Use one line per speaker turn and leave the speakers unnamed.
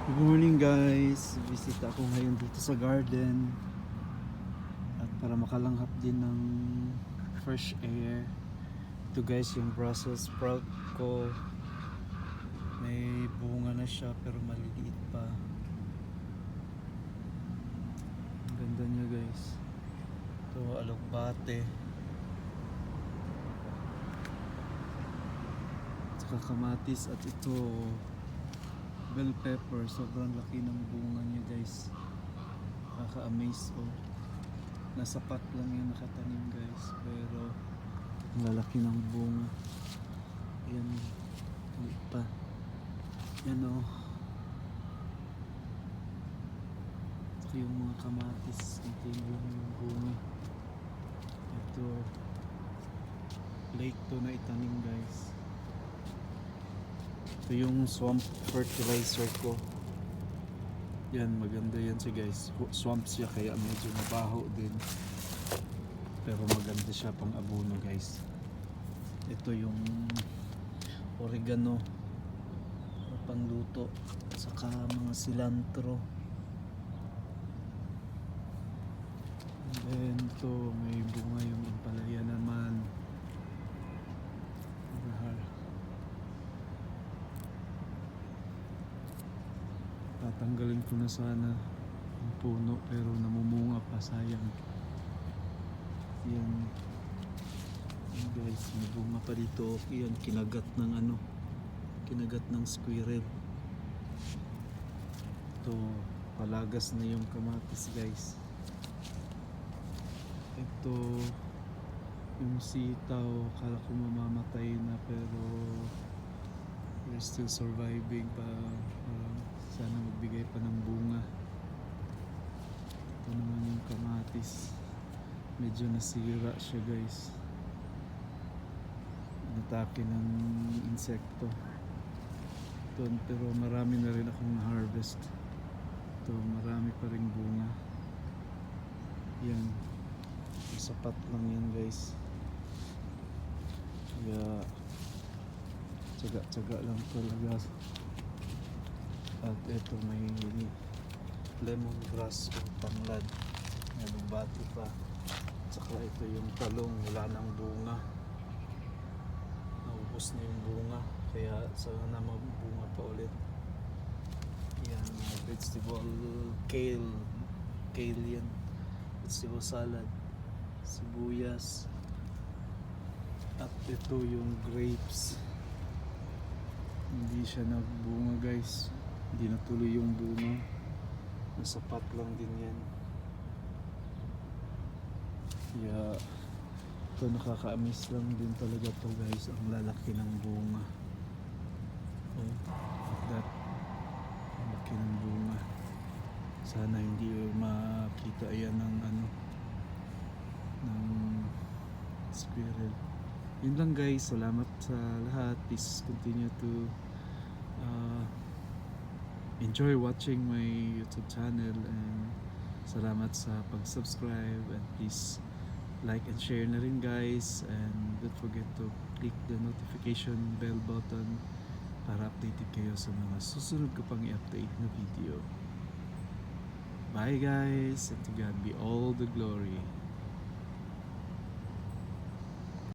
Good morning guys, bisita ako ngayon dito sa garden at para makalanghap din ng fresh air. Ito guys yung Brussels sprout ko, may bunga na siya pero maliliit pa. Ang ganda niya guys. Ito alugbate saka kamatis at ito bell pepper. Sobrang laki ng bunga niya guys, nakaka-amaze. Nasa pot lang yung nakatanim guys, pero ang lalaki ng bunga. Ayan, ulit pa. Yan ito yung mga kamatis, ito yung bunga. Ito late to na itanim guys. Ito yung swamp fertilizer ko. Yan, maganda yan siya guys. Swamp siya kaya medyo mabaho din, pero maganda siya pang abono guys. Ito yung oregano pangluto, saka mga cilantro. And then ito may bunga yung impalaya naman. Tatanggalin ko na sana yung puno pero namumunga pa, sayang. Yan. Yan guys, may bunga pa dito. Yan, kinagat ng squirrel. Ito, palagas na yung kamatis guys. Ito yung sitaw, akala ko mamamatay na pero we're still surviving pa. Sana magbigay pa ng bunga. Ito naman yung kamatis, medyo nasira siya guys, natake ng insekto. Ito, pero marami na rin akong harvest. Ito, marami pa rin bunga. Yan, sapat lang yan guys, kaya tsaga lang talaga. At ito may lemongrass o tanglad, may lumbati pa. Tsaka ito yung talong, wala nang bunga, naubos na yung bunga, kaya sana mabunga pa ulit. Yan, vegetable kale yan, vegetable salad, sibuyas. At ito yung grapes, hindi siya nagbunga guys, hindi natuloy yung bunga, nasa pot lang din yan. Kaya ito, nakaka-amaze lang din talaga to guys, ang lalaki ng bunga. That, ang laki ng bunga. Sana hindi makita yan ng squirrel. Yun lang guys, salamat sa lahat. Please continue to enjoy watching my YouTube channel, and salamat sa pag-subscribe, and please like and share na rin guys, and don't forget to click the notification bell button para updated kayo sa mga susunod ko pang i-update na video. Bye guys, and to God be all the glory.